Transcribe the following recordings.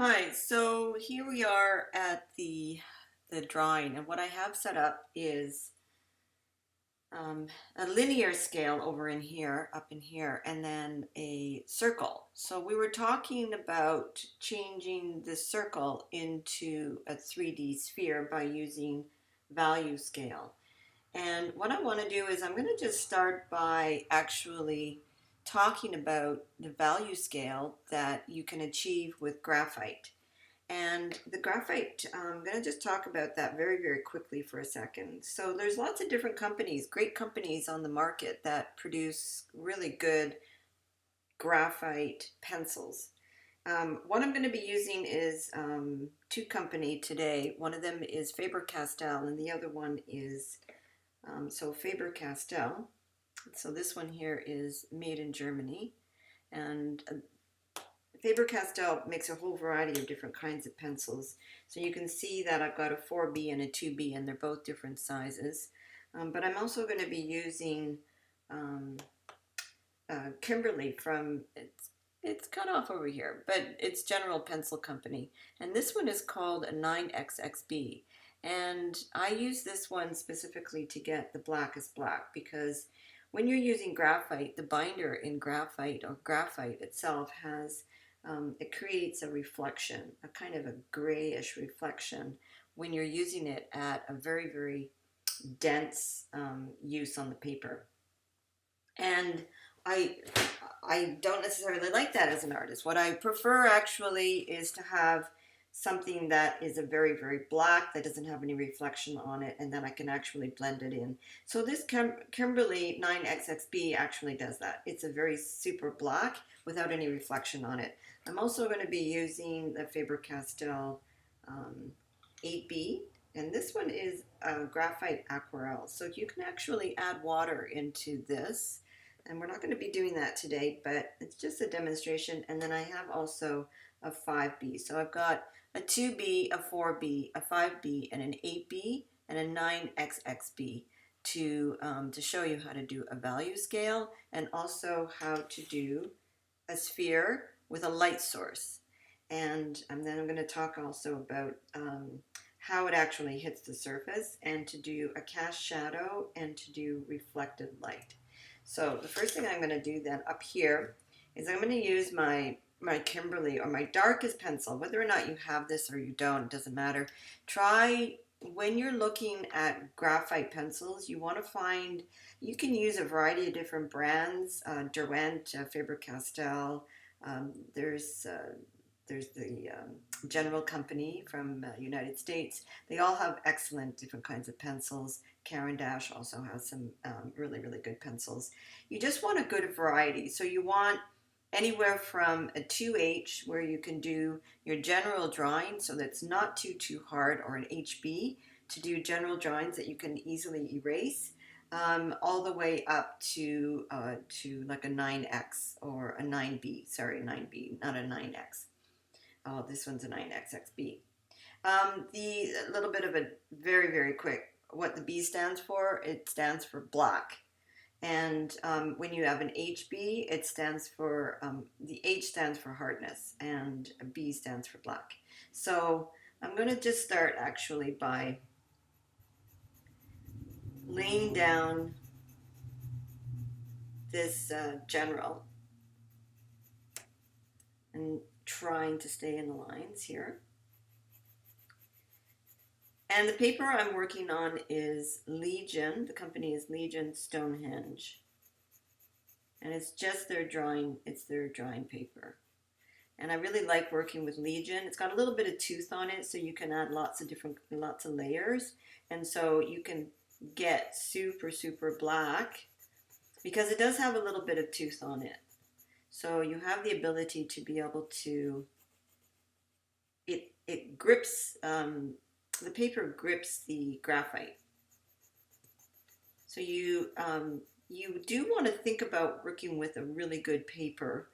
Hi, so here we are at the drawing, and what I have set up is a linear scale over in here, up in here, and then a circle. So we were talking about changing the circle into a 3D sphere by using value scale. And what I want to do is I'm going to just start by actually talking about the value scale that you can achieve with graphite. And the graphite, I'm going to just talk about that very, very quickly for a second. So there's lots of different companies, great companies on the market that produce really good graphite pencils. What I'm going to be using is two company today. One of them is Faber-Castell and the other one is, Faber-Castell. So this one here is made in Germany. And Faber-Castell makes a whole variety of different kinds of pencils. So you can see that I've got a 4B and a 2B, and they're both different sizes. But I'm also going to be using um, Kimberly from, it's cut off over here, but it's General Pencil Company. And this one is called a 9XXB. And I use this one specifically to get the blackest black because when you're using graphite, the binder in graphite or graphite itself has it creates a reflection, a kind of a grayish reflection when you're using it at a very, very dense use on the paper. And I, I don't necessarily like that as an artist. What I prefer actually is to have something that is a very, very black that doesn't have any reflection on it, and then I can actually blend it in. So this Kimberly 9XXB actually does that. It's a very super black without any reflection on it. I'm also going to be using the Faber-Castell 8B, and this one is graphite aquarelle. So you can actually add water into this, and we're not going to be doing that today, but it's just a demonstration. And then I have also a 5B. So I've got a 2B, a 4B, a 5B, and an 8B, and a 9XXB to show you how to do a value scale and also how to do a sphere with a light source. And then I'm going to talk also about how it actually hits the surface and to do a cast shadow and to do reflected light. So the first thing I'm going to do then up here is I'm going to use my Kimberly or my darkest pencil. Whether or not you have this or you don't, it doesn't matter. Try, when you're looking at graphite pencils, you want to find, you can use a variety of different brands, Derwent, Faber-Castell, there's the General Company from United States. They all have excellent different kinds of pencils. Caran d'Ache also has some really, really good pencils. You just want a good variety. So you want anywhere from a 2H where you can do your general drawing so that's not too hard, or an HB to do general drawings that you can easily erase, all the way up to like a 9X or a 9B. Sorry, 9B, not a 9X. Oh, this one's a 9XXB. The little bit of a very, very quick, what the B stands for, it stands for black. And when you have an HB, it stands for, the H stands for hardness, and a B stands for black. So I'm going to just start actually by laying down this general and trying to stay in the lines here. And the paper I'm working on is Legion. The company is Legion Stonehenge. And it's just their drawing, it's their drawing paper. And I really like working with Legion. It's got a little bit of tooth on it, so you can add lots of layers. And so you can get super, super black because it does have a little bit of tooth on it. So you have the ability to be able to, it grips, the paper grips the graphite. So you do want to think about working with a really good paper.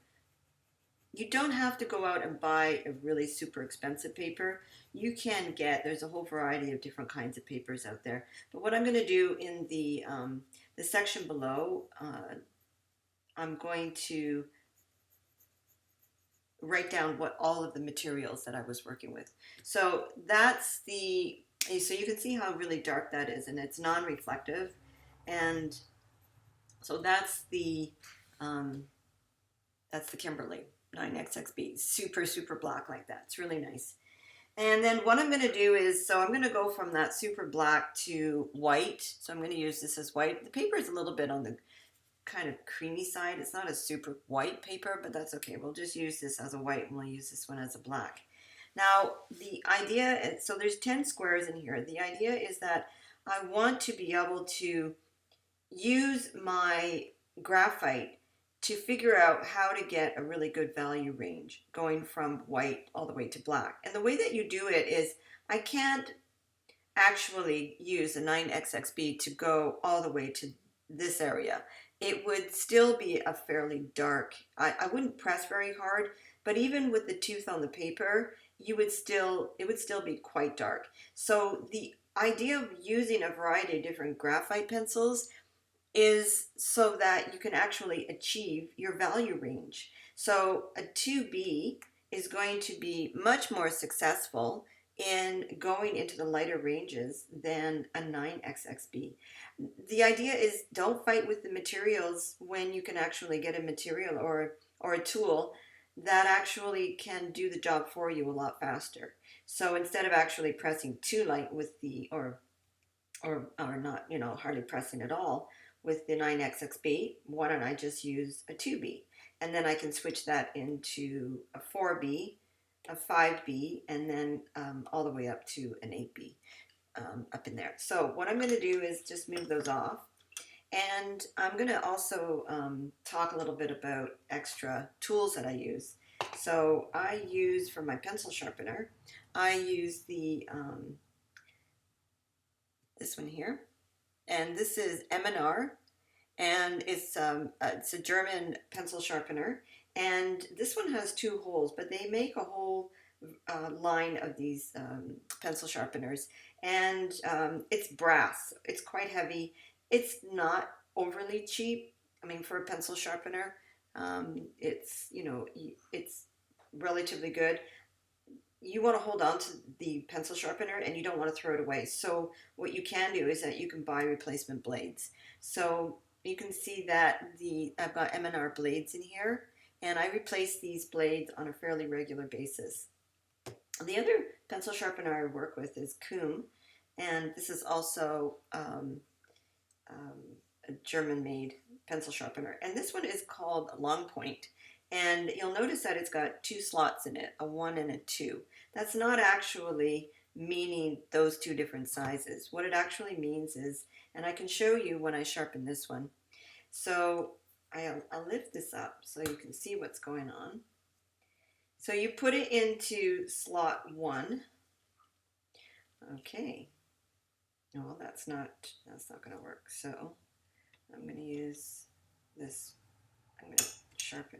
You don't have to go out and buy a really super expensive paper. You can get, there's a whole variety of different kinds of papers out there. But what I'm going to do in the section below, I'm going to write down what all of the materials that I was working with. So that's so you can see how really dark that is, and it's non-reflective. And so um, that's the Kimberly 9XXB, super, super black like that. It's really nice. And then what I'm going to do is, so I'm going to go from that super black to white. So I'm going to use this as white. The paper is a little bit on the kind of creamy side. It's not a super white paper, but that's okay. We'll just use this as a white and we'll use this one as a black. Now, the idea, so there's 10 squares in here. The idea is that I want to be able to use my graphite to figure out how to get a really good value range going from white all the way to black. And the way that you do it is I can't actually use a 9XXB to go all the way to this area. It would still be a fairly dark, I wouldn't press very hard, but even with the tooth on the paper, it would still be quite dark. So the idea of using a variety of different graphite pencils is so that you can actually achieve your value range. So a 2B is going to be much more successful in going into the lighter ranges than a 9XXB. The idea is don't fight with the materials when you can actually get a material or a tool that actually can do the job for you a lot faster. So instead of actually pressing too light with the, or not, hardly pressing at all with the 9XXB, why don't I just use a 2B? And then I can switch that into a 4B, a 5B, and then all the way up to an 8B up in there. So what I'm going to do is just move those off. And I'm going to also talk a little bit about extra tools that I use. So I use, for my pencil sharpener, I use this one here. And this is M&R, and it's a German pencil sharpener. And this one has 2 holes, but they make a whole line of these pencil sharpeners. And it's brass. It's quite heavy. It's not overly cheap. I mean, for a pencil sharpener, it's relatively good. You want to hold on to the pencil sharpener and you don't want to throw it away. So what you can do is that you can buy replacement blades. So you can see that I've got M&R blades in here, and I replace these blades on a fairly regular basis. The other pencil sharpener I work with is Kuhn, and this is also a German-made pencil sharpener. And this one is called Long Point. And you'll notice that it's got 2 slots in it, a 1 and a 2. That's not actually meaning those 2 different sizes. What it actually means is, and I can show you when I sharpen this one. So I'll lift this up so you can see what's going on. So you put it into slot 1. Okay. No, that's not going to work. So I'm going to use this. I'm going to sharpen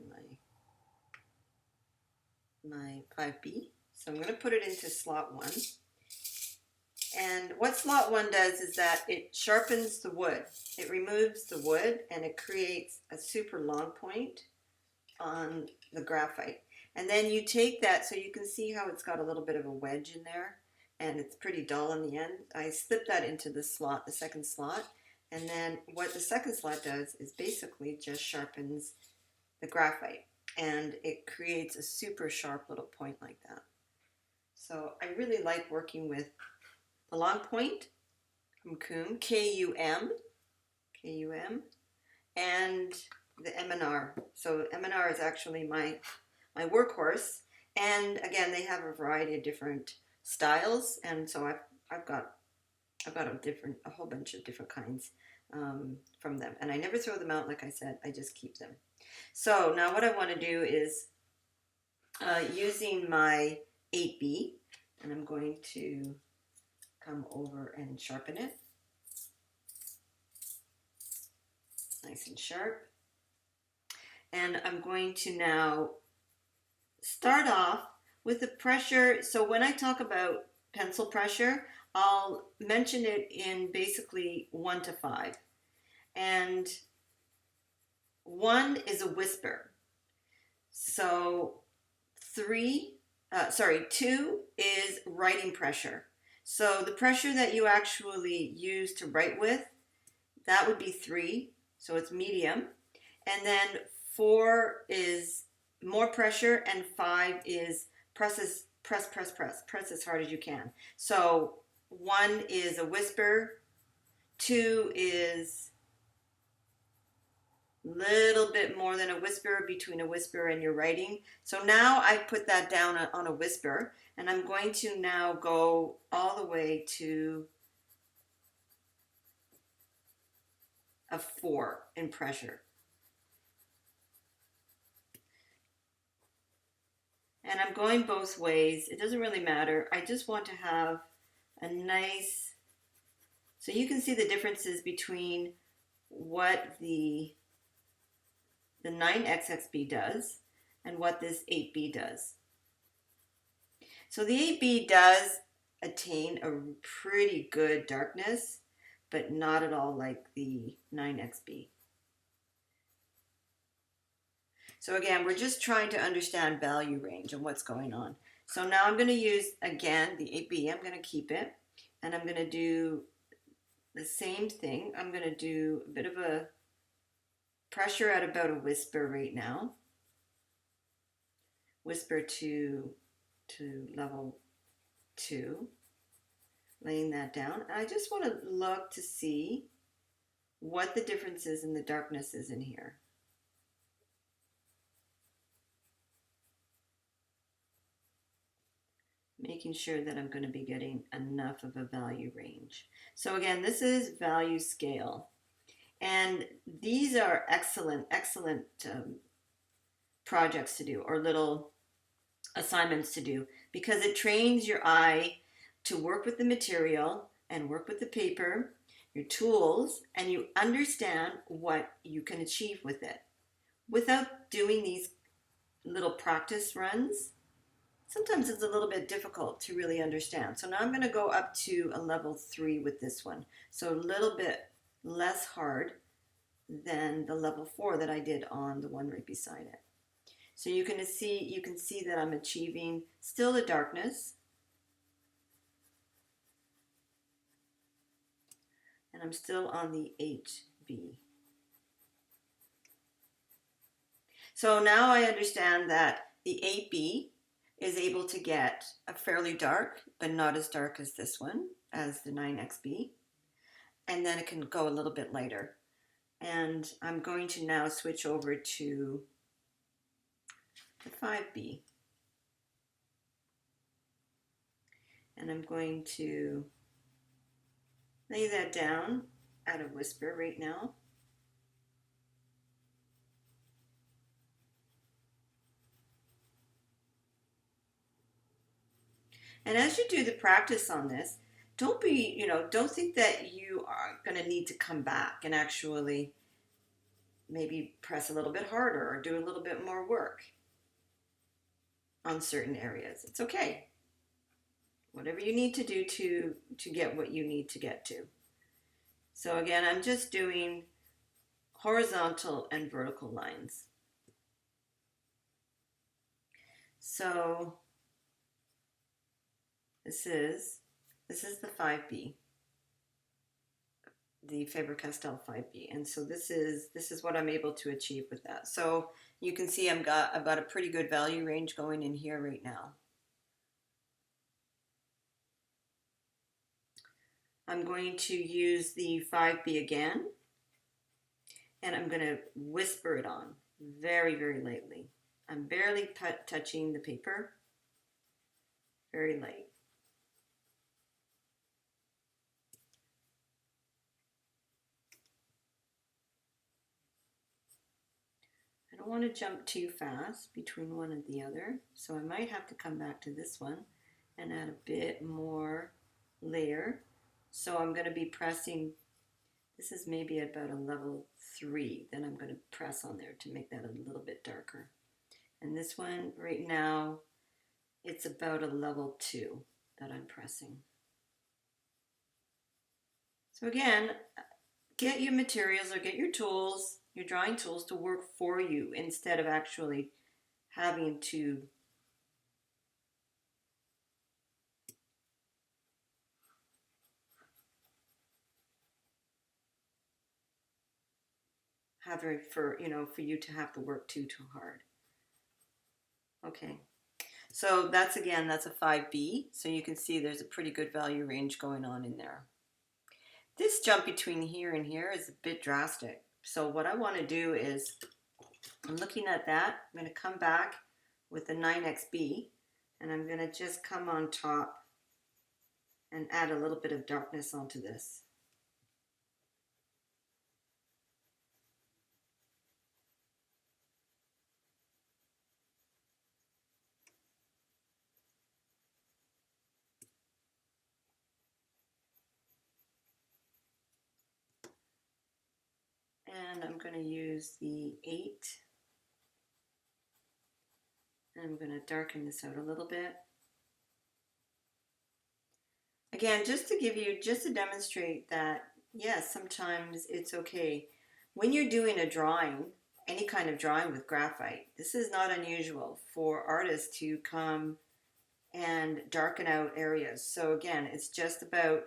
my 5B. So I'm going to put it into slot 1. And what slot 1 does is that it sharpens the wood. It removes the wood and it creates a super long point on the graphite. And then you take that, so you can see how it's got a little bit of a wedge in there and it's pretty dull in the end. I slip that into the slot, the second slot. And then what the second slot does is basically just sharpens the graphite, and it creates a super sharp little point like that. So I really like working with the Long Point from Kuhn, K-U-M, and the M&R. So M&R is actually my workhorse, and again they have a variety of different styles, and so I've got a whole bunch of different kinds from them, and I never throw them out. Like I said, I just keep them. So now what I want to do is using my 8B, and I'm going to come over and sharpen it nice and sharp. And I'm going to now start off with the pressure. So when I talk about pencil pressure, I'll mention it in basically 1 to 5. And 1 is a whisper. So 2 is writing pressure. So the pressure that you actually use to write with, that would be 3, so it's medium. And then 4 is more pressure, and 5 is press as hard as you can. So 1 is a whisper, 2 is a little bit more than a whisper, between a whisper and your writing. So now I put that down on a whisper, and I'm going to now go all the way to a 4 in pressure. And I'm going both ways. It doesn't really matter. I just want to have a nice, so you can see the differences between what the 9XXB does and what this 8B does. So the 8B does attain a pretty good darkness, but not at all like the 9XB. So again, we're just trying to understand value range and what's going on. So now I'm going to use, again, the 8B. I'm going to keep it, and I'm going to do the same thing. I'm going to do a bit of a pressure at about a whisper right now. Whisper to level 2. Laying that down. And I just want to look to see what the difference is in the darkness is in here. Making sure that I'm going to be getting enough of a value range. So again, this is value scale. And these are excellent projects to do, or little assignments to do, because it trains your eye to work with the material and work with the paper, your tools, and you understand what you can achieve with it. Without doing these little practice runs, sometimes it's a little bit difficult to really understand. So now I'm going to go up to a level 3 with this one. So a little bit less hard than the level 4 that I did on the one right beside it. So you can see that I'm achieving still the darkness. And I'm still on the 8B. So now I understand that the 8B is able to get a fairly dark, but not as dark as this one, as the 9XB. And then it can go a little bit lighter. And I'm going to now switch over to the 5B. And I'm going to lay that down at a whisper right now. And as you do the practice on this, don't think that you are going to need to come back and actually maybe press a little bit harder or do a little bit more work on certain areas. It's okay. Whatever you need to do to get what you need to get to. So again, I'm just doing horizontal and vertical lines. So this is the 5B, the Fabercastell 5B, and so this is what I'm able to achieve with that. So you can see I've got a pretty good value range going in here right now. I'm going to use the 5B again, and I'm going to whisper it on very, very lightly. I'm barely touching the paper, very light. I don't want to jump too fast between one and the other, so I might have to come back to this one and add a bit more layer. So I'm going to be pressing, this is maybe about a level 3, then I'm going to press on there to make that a little bit darker. And this one right now, it's about a level 2 that I'm pressing. So again, get your materials or get your tools, your drawing tools, to work for you instead of actually having to have it for, you know, for you to have to work too hard. Okay. So that's, again, that's a 5B. So you can see there's a pretty good value range going on in there. This jump between here and here is a bit drastic. So what I want to do is, I'm looking at that. I'm going to come back with the 9XB, and I'm going to just come on top and add a little bit of darkness onto this. And I'm going to use the 8. And I'm going to darken this out a little bit. Again, just to give you, just to demonstrate that, yes, sometimes it's okay. When you're doing a drawing, any kind of drawing with graphite, this is not unusual for artists to come and darken out areas. So again, it's just about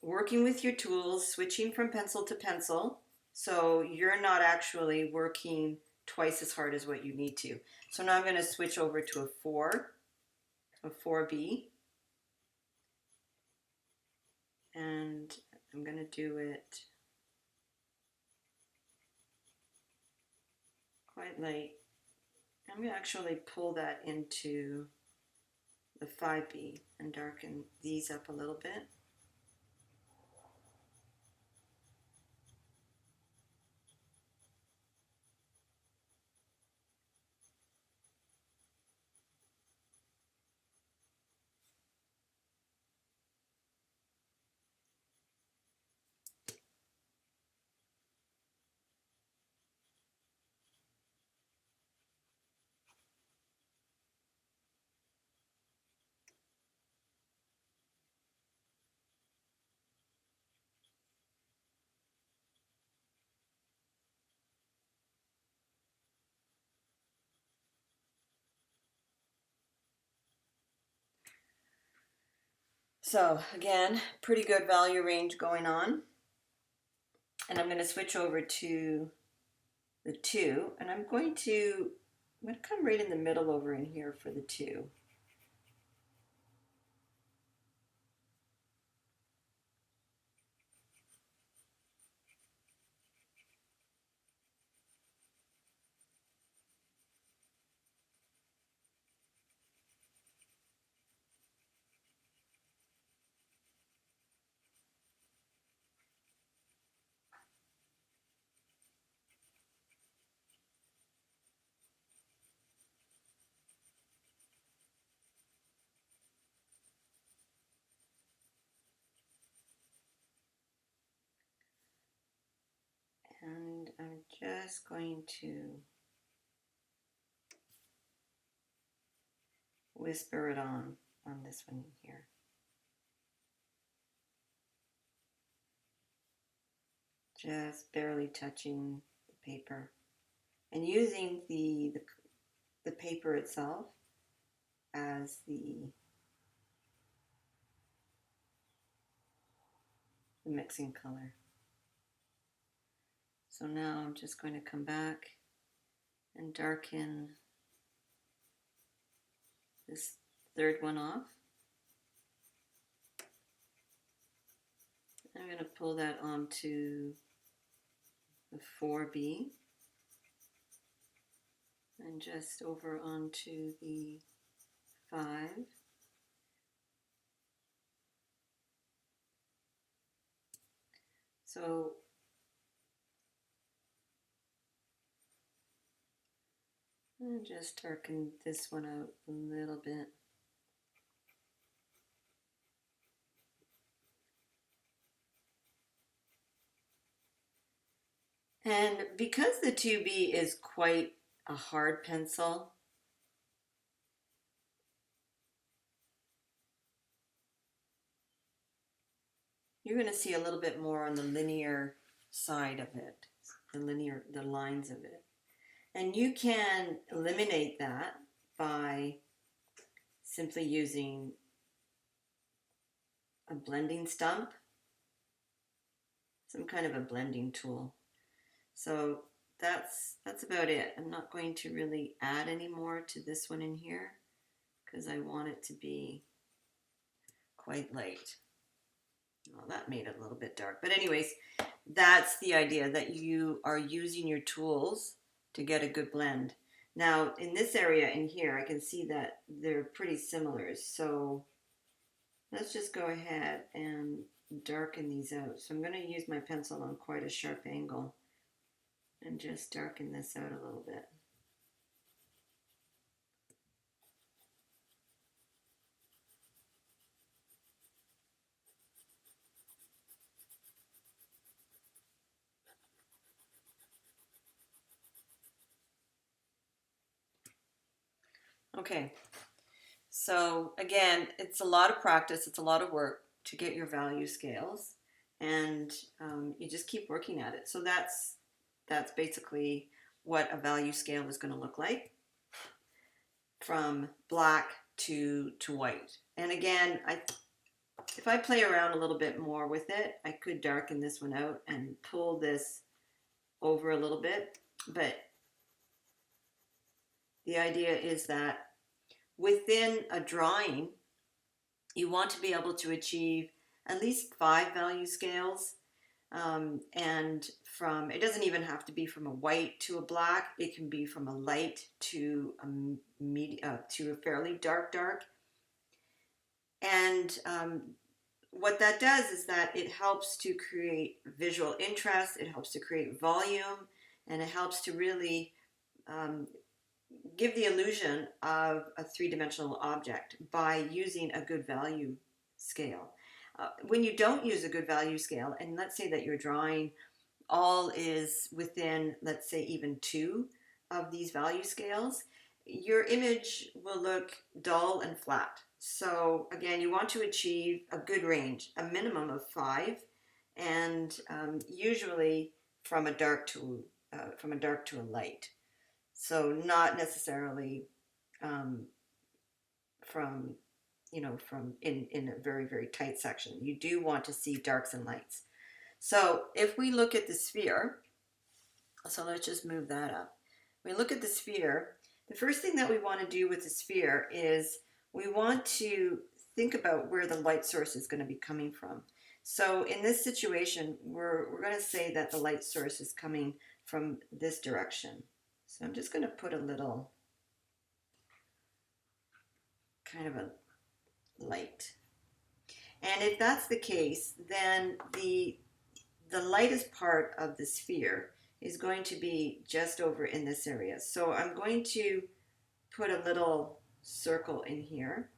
working with your tools, switching from pencil to pencil, so you're not actually working twice as hard as what you need to. So now I'm going to switch over to a 4B, and I'm going to do it quite light. I'm going to actually pull that into the 5B and darken these up a little bit. So again, pretty good value range going on. And I'm going to switch over to the 2, and I'm going to come right in the middle over in here for the 2. And I'm just going to whisper it on this one here. Just barely touching the paper. And using the paper itself as the mixing color. So now I'm just going to come back and darken this third one off. I'm going to pull that onto the 4B and just over onto the 5. So I'll just darken this one out a little bit. And because the 2B is quite a hard pencil, you're going to see a little bit more on the linear side of it, the lines of it. And you can eliminate that by simply using a blending stump. some kind of a blending tool. So that's about it. I'm not going to really add any more to this one in here because I want it to be quite light. Well, that made it a little bit dark. But anyways, that's the idea, that you are using your tools to get a good blend. Now, in this area in here, I can see that they're pretty similar. So let's just go ahead and darken these out. So I'm going to use my pencil on quite a sharp angle and just darken this out a little bit. Okay, so again, it's a lot of practice, it's a lot of work to get your value scales, and you just keep working at it. So that's basically what a value scale is going to look like, from black to white. And again, if I play around a little bit more with it, I could darken this one out and pull this over a little bit, but the idea is that within a drawing, you want to be able to achieve at least 5 value scales. And from, it doesn't even have to be from a white to a black. It can be from a light to a fairly dark. And what that does is that it helps to create visual interest, it helps to create volume, and it helps to really give the illusion of a three-dimensional object by using a good value scale. When you don't use a good value scale, and let's say that your drawing all is within, let's say, even 2 of these value scales, your image will look dull and flat. So again, you want to achieve a good range, a minimum of 5, and usually from a dark to a light. So not necessarily from in a very, very tight section. You do want to see darks and lights. So if we look at the sphere, so let's just move that up. We look at the sphere, the first thing that we want to do with the sphere is we want to think about where the light source is going to be coming from. So in this situation, we're going to say that the light source is coming from this direction. So I'm just going to put a little kind of a light. And if that's the case, then the lightest part of the sphere is going to be just over in this area. So I'm going to put a little circle in here.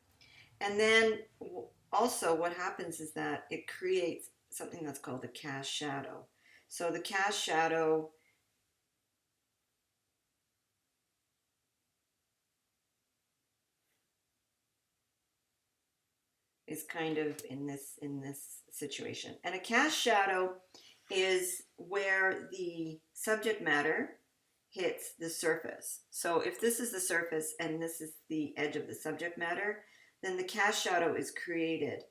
And then also what happens is that it creates something that's called a cast shadow. So the cast shadow is kind of in this situation. And a cast shadow is where the subject matter hits the surface. So if this is the surface and this is the edge of the subject matter, then the cast shadow is created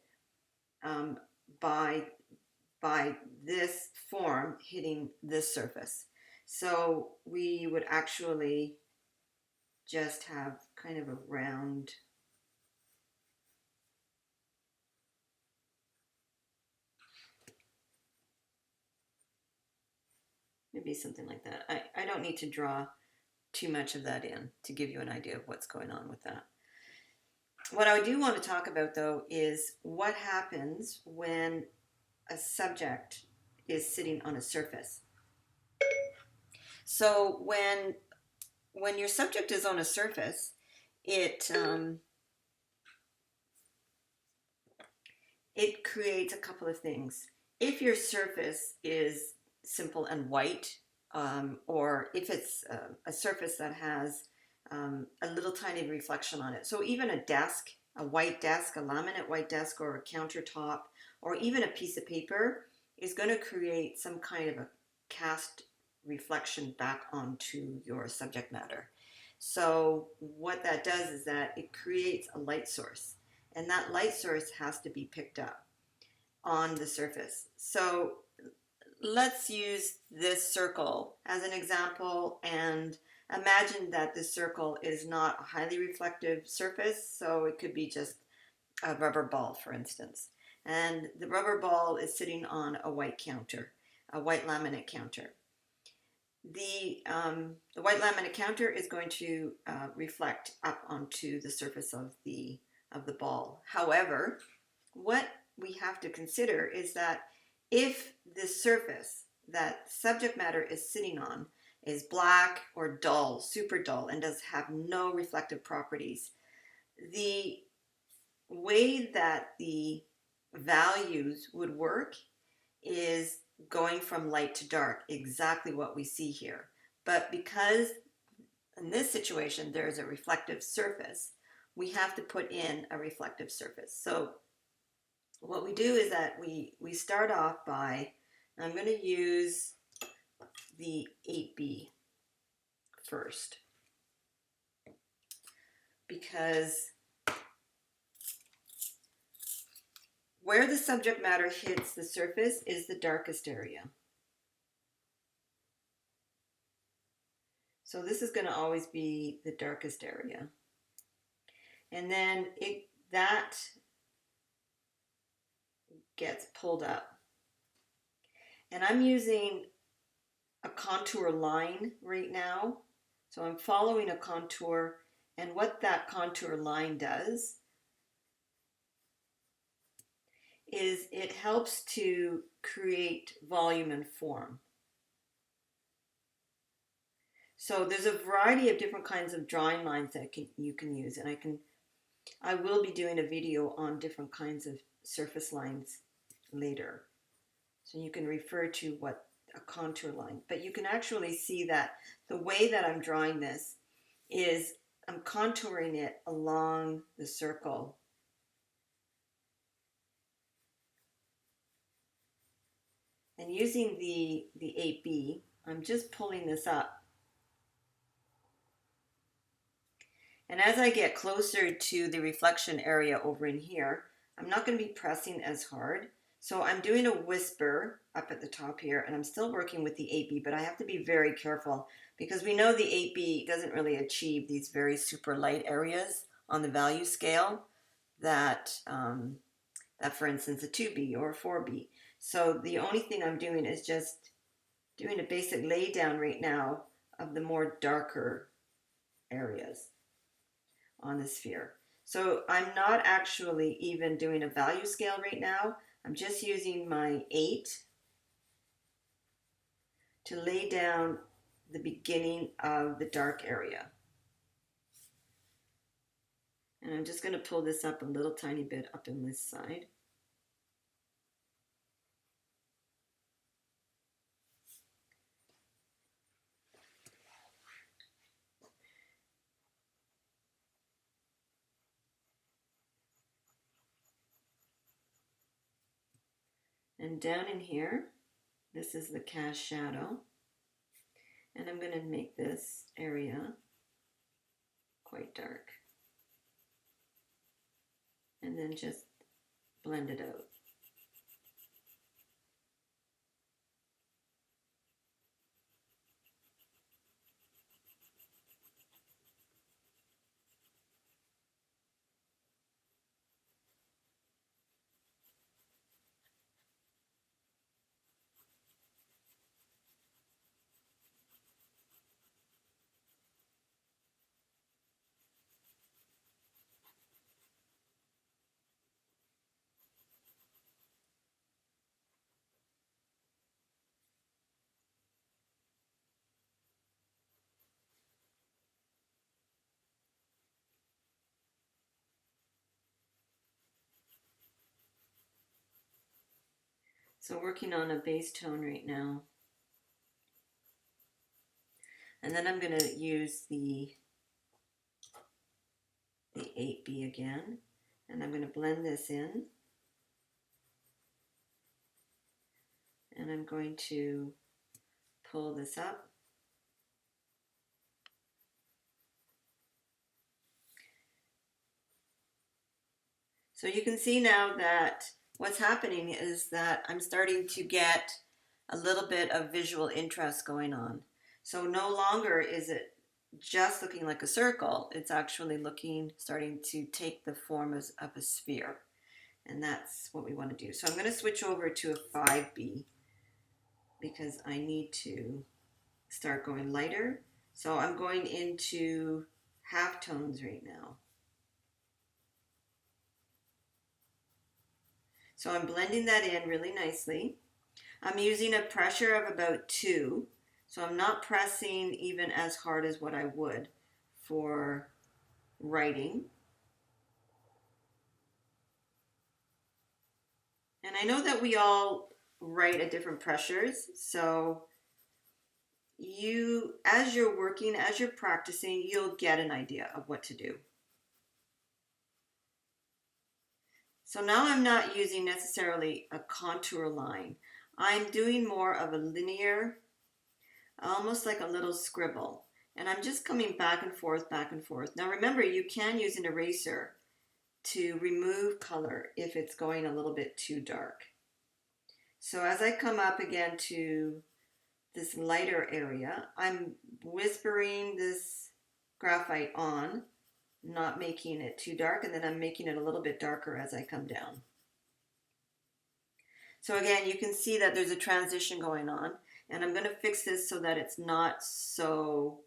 by this form hitting this surface. So we would actually just have kind of a round maybe something like that. I don't need to draw too much of that in to give you an idea of what's going on with that. What I do want to talk about, though, is what happens when a subject is sitting on a surface. So when your subject is on a surface, it creates a couple of things. If your surface is simple and white, or if it's a surface that has a little tiny reflection on it. So even a desk, a white desk, a laminate white desk, or a countertop, or even a piece of paper is going to create some kind of a cast reflection back onto your subject matter. So what that does is that it creates a light source, and that light source has to be picked up on the surface. So let's use this circle as an example and imagine that this circle is not a highly reflective surface, so it could be just a rubber ball, for instance. And the rubber ball is sitting on a white counter, a white laminate counter. The white laminate counter is going to reflect up onto the surface of the ball. However, what we have to consider is that if the surface that subject matter is sitting on is black or dull, super dull, and does have no reflective properties, the way that the values would work is going from light to dark, exactly what we see here. But because in this situation there's a reflective surface, we have to put in a reflective surface. So what we do is that we start off by, I'm going to use the 8B first, because where the subject matter hits the surface is the darkest area. So this is going to always be the darkest area. And then that gets pulled up. And I'm using a contour line right now. So I'm following a contour, and what that contour line does is it helps to create volume and form. So there's a variety of different kinds of drawing lines that you can use, and I will be doing a video on different kinds of surface lines later. So you can refer to what a contour line, but you can actually see that the way that I'm drawing this is I'm contouring it along the circle. And using the 8B, I'm just pulling this up. And as I get closer to the reflection area over in here, I'm not going to be pressing as hard. So I'm doing a whisper up at the top here, and I'm still working with the 8B, but I have to be very careful because we know the 8B doesn't really achieve these very super light areas on the value scale that, for instance, a 2B or a 4B. So the only thing I'm doing is just doing a basic lay down right now of the more darker areas on the sphere. So I'm not actually even doing a value scale right now. I'm just using my 8 to lay down the beginning of the dark area. And I'm just going to pull this up a little tiny bit up in this side. And down in here, this is the cast shadow. And I'm going to make this area quite dark. And then just blend it out. So working on a base tone right now. And then I'm going to use the 8B again. And I'm going to blend this in. And I'm going to pull this up. So you can see now that what's happening is that I'm starting to get a little bit of visual interest going on. So no longer is it just looking like a circle, it's actually starting to take the form of a sphere. And that's what we want to do. So I'm going to switch over to a 5B because I need to start going lighter. So I'm going into halftones right now. So I'm blending that in really nicely. I'm using a pressure of about 2. So I'm not pressing even as hard as what I would for writing. And I know that we all write at different pressures, so as you're working, as you're practicing, you'll get an idea of what to do. So now I'm not using necessarily a contour line. I'm doing more of a linear, almost like a little scribble. And I'm just coming back and forth, back and forth. Now remember, you can use an eraser to remove color if it's going a little bit too dark. So as I come up again to this lighter area, I'm whispering this graphite on, not making it too dark, and then I'm making it a little bit darker as I come down. So again, you can see that there's a transition going on, and I'm going to fix this so that it's not so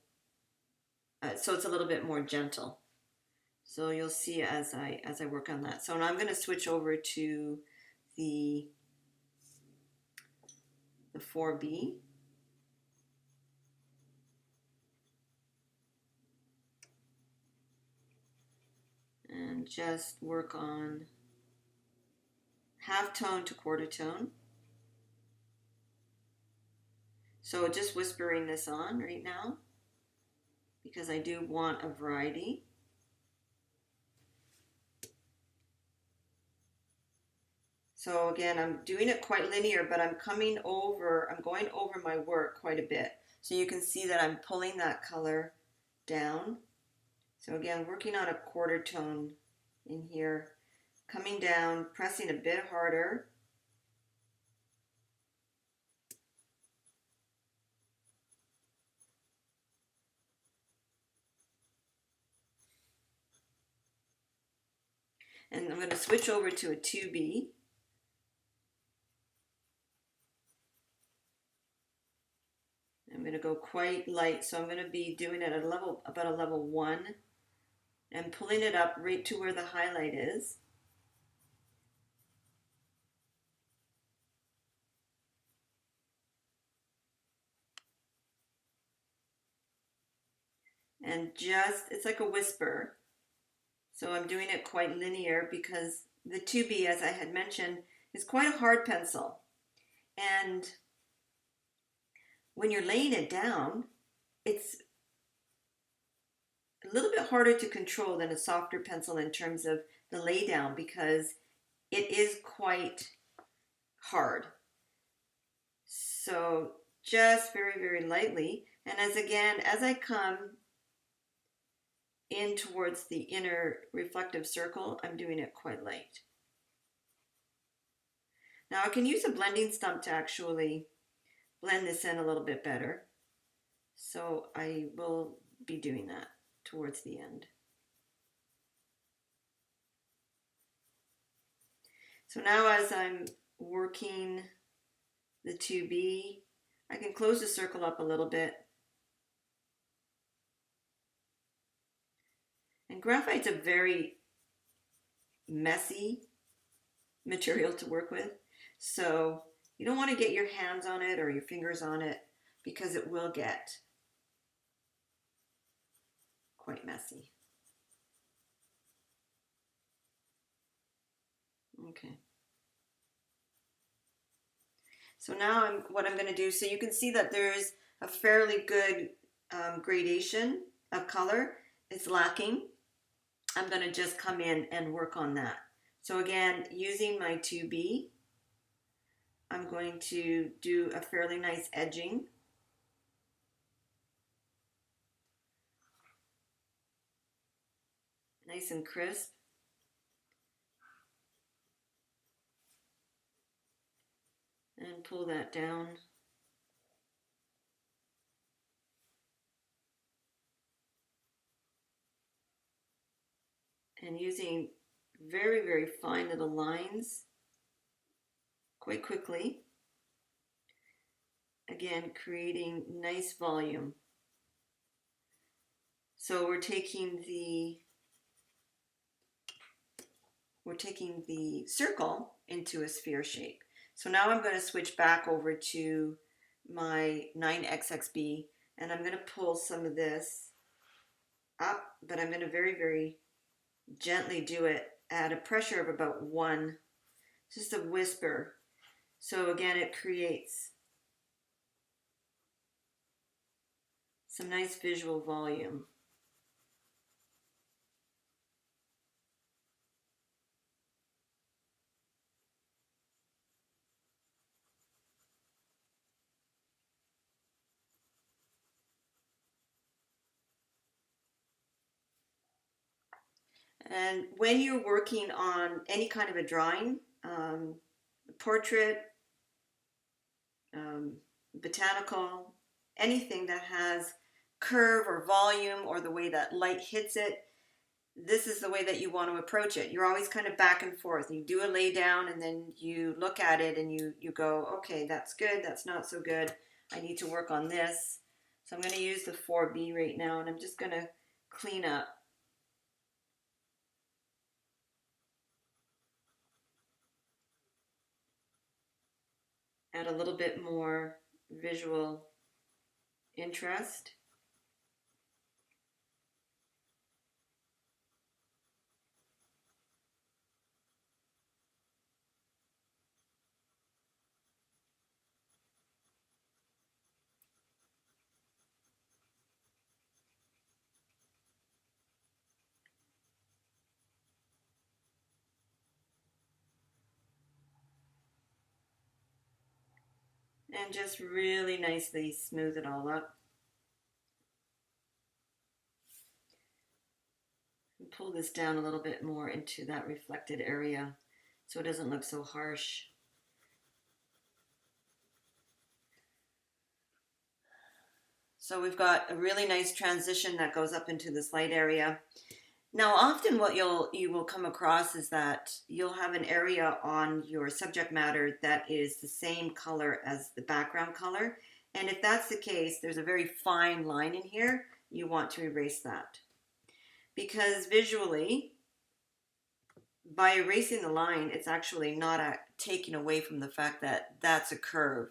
it's a little bit more gentle. So you'll see as I work on that. So now I'm going to switch over to the 4B. And just work on half tone to quarter tone. So just whispering this on right now because I do want a variety. So again, I'm doing it quite linear, but I'm going over my work quite a bit. So you can see that I'm pulling that color down. So again, working on a quarter tone in here, coming down, pressing a bit harder. And I'm going to switch over to a 2B. I'm going to go quite light, so I'm going to be doing it at about a level 1 and pulling it up right to where the highlight is. And it's like a whisper. So I'm doing it quite linear because the 2B, as I had mentioned, is quite a hard pencil. And when you're laying it down, it's a little bit harder to control than a softer pencil in terms of the lay down because it is quite hard. So just very, very lightly. And as I come in towards the inner reflective circle, I'm doing it quite light. Now I can use a blending stump to actually blend this in a little bit better. So I will be doing that towards the end. So now as I'm working the 2B, I can close the circle up a little bit. And graphite's a very messy material to work with. So you don't want to get your hands on it or your fingers on it because it will get quite messy. Okay. So now what I'm going to do, so you can see that there's a fairly good gradation of color. It's lacking. I'm going to just come in and work on that. So again, using my 2B, I'm going to do a fairly nice edging. Nice and crisp. and pull that down. And using very, very fine little lines quite quickly. Again, creating nice volume. So we're taking the circle into a sphere shape. So now I'm going to switch back over to my 9XXB, and I'm going to pull some of this up, but I'm going to very, very gently do it at a pressure of about 1, just a whisper. So again, it creates some nice visual volume. And when you're working on any kind of a drawing, portrait, botanical, anything that has curve or volume or the way that light hits it, this is the way that you want to approach it. You're always kind of back and forth. You do a lay down and then you look at it and you go, okay, that's good, that's not so good. I need to work on this. So I'm going to use the 4B right now, and I'm just going to clean up. Add a little bit more visual interest. And just really nicely smooth it all up. And pull this down a little bit more into that reflected area so it doesn't look so harsh. So we've got a really nice transition that goes up into this light area. Now, often what you will come across is that you'll have an area on your subject matter that is the same color as the background color. And if that's the case, there's a very fine line in here. You want to erase that. Because visually, by erasing the line, it's actually not taking away from the fact that that's a curve.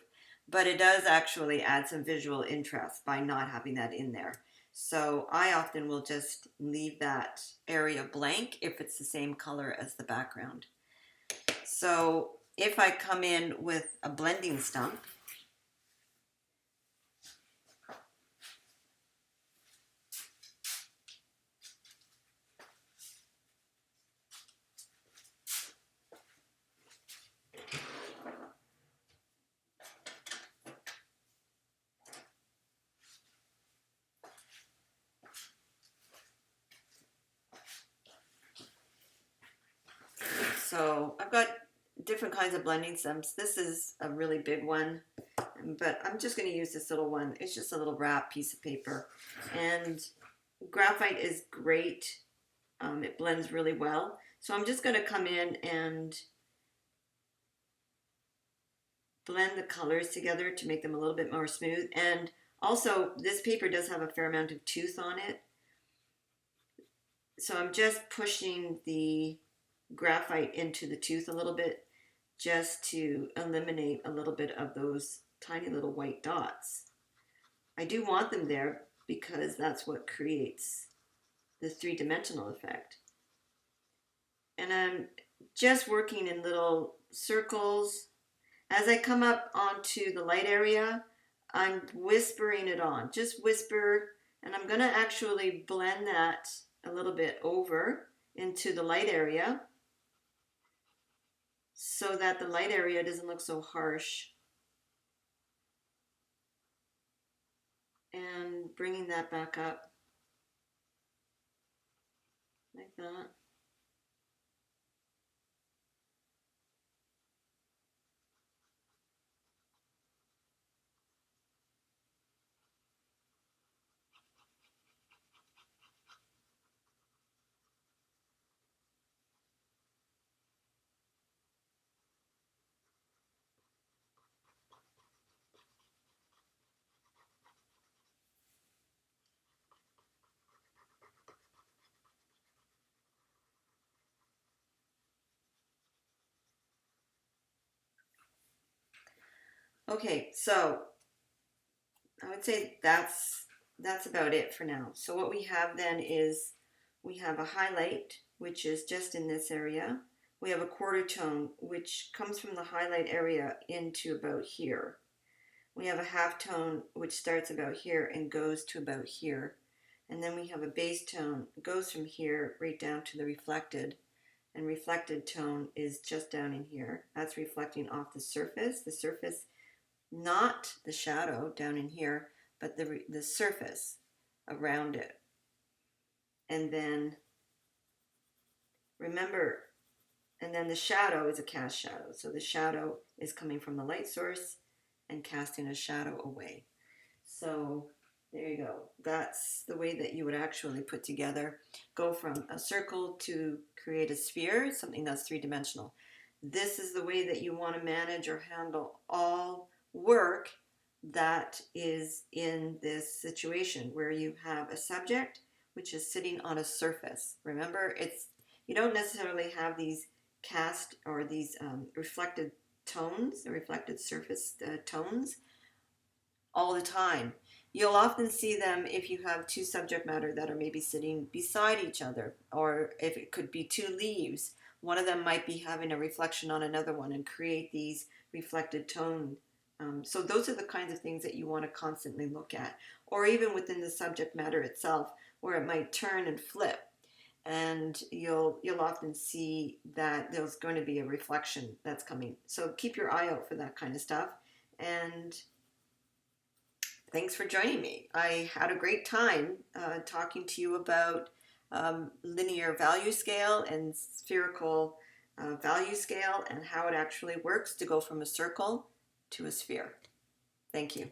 But it does actually add some visual interest by not having that in there. So I often will just leave that area blank if it's the same color as the background. So if I come in with a blending stump, so I've got different kinds of blending stumps. This is a really big one, but I'm just going to use this little one. It's just a little wrap piece of paper, and graphite is great. It blends really well. So I'm just going to come in and blend the colors together to make them a little bit more smooth. And also, this paper does have a fair amount of tooth on it. So I'm just pushing the graphite into the tooth a little bit just to eliminate a little bit of those tiny little white dots. I do want them there because that's what creates the three-dimensional effect. And I'm just working in little circles. As I come up onto the light area, I'm whispering it on. Just whisper, and I'm going to actually blend that a little bit over into the light area so that the light area doesn't look so harsh. And bringing that back up like that. Okay, so I would say that's about it for now. So what we have then is we have a highlight, which is just in this area. We have a quarter tone, which comes from the highlight area into about here. We have a half tone, which starts about here and goes to about here. And then we have a base tone, goes from here right down to the reflected. And reflected tone is just down in here. That's reflecting off the surface. The surface, not the shadow down in here, but the surface around it. And then remember, and then the shadow is a cast shadow. So the shadow is coming from the light source and casting a shadow away. So there you go. That's the way that you would actually put together, go from a circle to create a sphere, something that's three-dimensional. This is the way that you want to manage or handle all work that is in this situation where you have a subject which is sitting on a surface. Remember, you don't necessarily have these cast or these reflected tones, or reflected surface tones all the time. You'll often see them if you have two subject matter that are maybe sitting beside each other, or if it could be two leaves. One of them might be having a reflection on another one and create these reflected tone. So those are the kinds of things that you want to constantly look at, or even within the subject matter itself, where it might turn and flip. And you'll often see that there's going to be a reflection that's coming. So keep your eye out for that kind of stuff. And thanks for joining me. I had a great time talking to you about linear value scale and spherical value scale and how it actually works to go from a circle to a sphere. Thank you.